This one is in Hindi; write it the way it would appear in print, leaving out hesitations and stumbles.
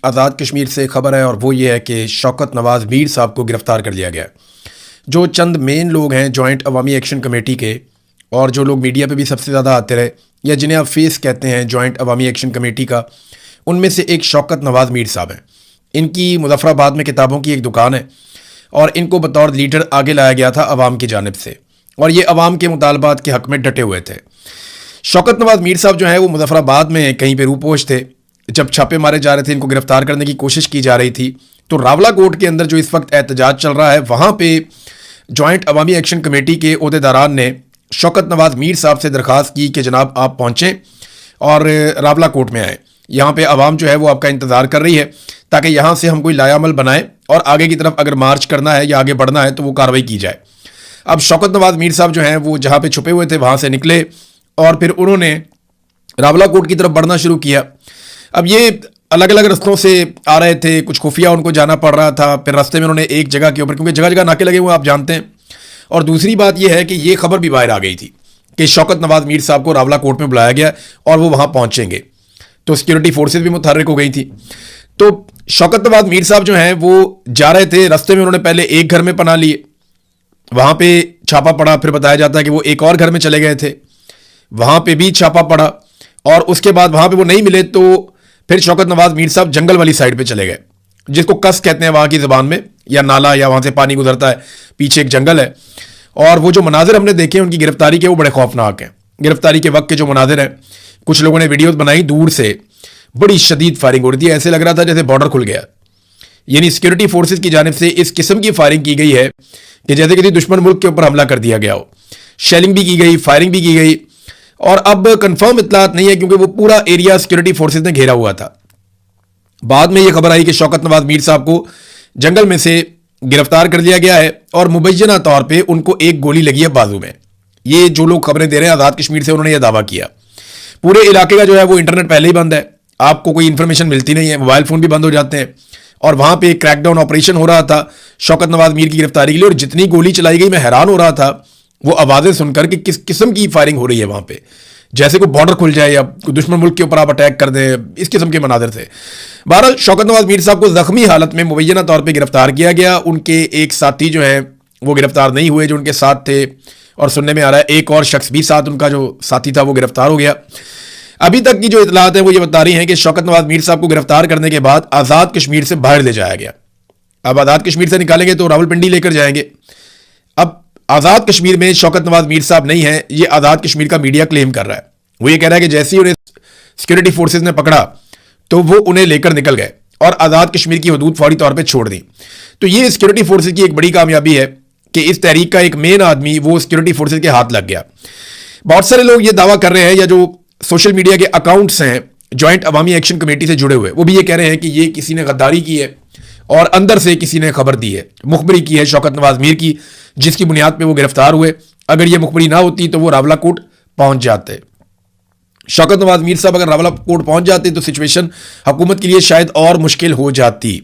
आज़ाद कश्मीर से खबर है और वो ये है कि शौकत नवाज़ मीर साहब को गिरफ़्तार कर लिया गया। जो चंद मेन लोग हैं जॉइंट अवामी एक्शन कमेटी के, और जो लोग मीडिया पे भी सबसे ज़्यादा आते रहे या जिन्हें आप फेस कहते हैं जॉइंट अवामी एक्शन कमेटी का, उनमें से एक शौकत नवाज़ मीर साहब हैं। इनकी मुज़फ़्फ़राबाद में किताबों की एक दुकान है और इनको बतौर लीडर आगे लाया गया था अवाम की जानिब से, और ये अवाम के मुतालबात के हक़ में डटे हुए थे। शौकत नवाज़ मीर साहब जो हैं वो मुज़फ़्फ़राबाद में कहीं पे रूपोश थे। जब छापे मारे जा रहे थे, इनको गिरफ़्तार करने की कोशिश की जा रही थी, तो रावला कोर्ट के अंदर जो इस वक्त एहतजाज चल रहा है, वहाँ पे जॉइंट अवामी एक्शन कमेटी के ओहदेदारान ने शौकत नवाज़ मीर साहब से दरख्वास्त की कि जनाब आप पहुँचें और रावला कोर्ट में आएँ। यहाँ पे अवाम जो है वो आपका इंतज़ार कर रही है ताकि यहाँ से हम कोई लायामल बनाएं और आगे की तरफ अगर मार्च करना है या आगे बढ़ना है तो वो कार्रवाई की जाए। अब शौकत नवाज़ मीर साहब जो हैं वो जहाँ पे छुपे हुए थे वहाँ से निकले और फिर उन्होंने रावला कोर्ट की तरफ बढ़ना शुरू किया। अब ये अलग अलग रस्तों से आ रहे थे, कुछ खुफिया उनको जाना पड़ रहा था। फिर रास्ते में उन्होंने एक जगह के ऊपर, क्योंकि जगह जगह नाके लगे हुए आप जानते हैं, और दूसरी बात यह है कि ये खबर भी बाहर आ गई थी कि शौकत नवाज़ मीर साहब को रावला कोर्ट में बुलाया गया और वो वहाँ पहुँचेंगे, तो सिक्योरिटी फोर्सेज भी मुतहर्रिक हो गई थी। तो शौकत नवाज़ मीर साहब जो हैं वो जा रहे थे, रास्ते में उन्होंने पहले एक घर में पनाह लिए, वहाँ पे छापा पड़ा। फिर बताया जाता है कि वो एक और घर में चले गए थे, वहाँ पे भी छापा पड़ा, और उसके बाद वहाँ पे वो नहीं मिले तो फिर शौकत नवाज़ मीर साहब जंगल वाली साइड पे चले गए, जिसको कस कहते हैं वहाँ की ज़बान में, या नाला, या वहाँ से पानी गुजरता है, पीछे एक जंगल है। और वो जो मनाजिर हमने देखे उनकी गिरफ्तारी के, वो बड़े खौफनाक हैं। गिरफ्तारी के वक्त के जो मनाजिर हैं, कुछ लोगों ने वीडियोज़ बनाई, दूर से बड़ी शदीद फायरिंग हो रही थी, ऐसे लग रहा था जैसे बॉर्डर खुल गया। यानी सिक्योरिटी फोर्सेज की जानिब से इस किस्म की फायरिंग की गई है कि जैसे किसी दुश्मन मुल्क के ऊपर हमला कर दिया गया हो। शेलिंग भी की गई, फायरिंग भी की गई, और अब कंफर्म इतलात नहीं है क्योंकि वो पूरा एरिया सिक्योरिटी फोर्सेज ने घेरा हुआ था। बाद में ये खबर आई कि शौकत नवाज़ मीर साहब को जंगल में से गिरफ्तार कर लिया गया है और मुबैना तौर पे उनको एक गोली लगी है बाजू में। ये जो लोग खबरें दे रहे हैं आज़ाद कश्मीर से, उन्होंने यह दावा किया। पूरे इलाके का जो है वो इंटरनेट पहले ही बंद है, आपको कोई इन्फॉर्मेशन मिलती नहीं है, मोबाइल फ़ोन भी बंद हो जाते हैं, और वहाँ पे एक क्रैकडाउन ऑपरेशन हो रहा था शौकत नवाज़ मीर की गिरफ्तारी के लिए। और जितनी गोली चलाई गई, मैं हैरान हो रहा था वो आवाज़ें सुनकर कि किस किस्म की फायरिंग हो रही है वहाँ पे, जैसे कोई बॉर्डर खुल जाए या दुश्मन मुल्क के ऊपर आप अटैक कर दें, इस किस्म के मनाजिर थे। बहरहाल शौकत नवाज़ मीर साहब को ज़ख्मी हालत में मुबैना तौर पर गिरफ्तार किया गया। उनके एक साथी जो है वो गिरफ्तार नहीं हुए जो उनके साथ थे, और सुनने में आ रहा है एक और शख्स भी साथ, उनका जो साथी था वो गिरफ्तार हो गया। अभी तक की जो इतलात है वो ये बता रही हैं कि शौकत नवाज़ मीर साहब को गिरफ्तार करने के बाद आज़ाद कश्मीर से बाहर ले जाया गया। अब आज़ाद कश्मीर से निकालेंगे तो रावलपिंडी लेकर जाएंगे। अब आज़ाद कश्मीर में शौकत नवाज़ मीर साहब नहीं है, ये आज़ाद कश्मीर का मीडिया क्लेम कर रहा है। वो ये कह रहा है कि जैसे ही उन्हें सिक्योरिटी फोर्सेज ने पकड़ा तो वो उन्हें लेकर निकल गए और आज़ाद कश्मीर की हदूद फौरी तौर पर छोड़ दी। तो ये सिक्योरिटी फोर्सेज की एक बड़ी कामयाबी है कि इस तहरीक का एक मेन आदमी वो सिक्योरिटी फोर्सेज के हाथ लग गया। बहुत सारे लोग ये दावा कर रहे हैं, या जो सोशल मीडिया के अकाउंट्स हैं जॉइंट अवामी एक्शन कमेटी से जुड़े हुए, वो भी ये कह रहे हैं कि ये किसी ने गद्दारी की है और अंदर से किसी ने खबर दी है, मुखबरी की है शौकत नवाज़ मीर की, जिसकी बुनियाद पे वो गिरफ्तार हुए। अगर ये मुखबरी ना होती तो वो रावला कोर्ट पहुंच जाते। शौकत नवाज़ मीर साहब अगर रावला कोर्ट पहुंच जाते तो सिचुएशन हुकूमत के लिए शायद और मुश्किल हो जाती।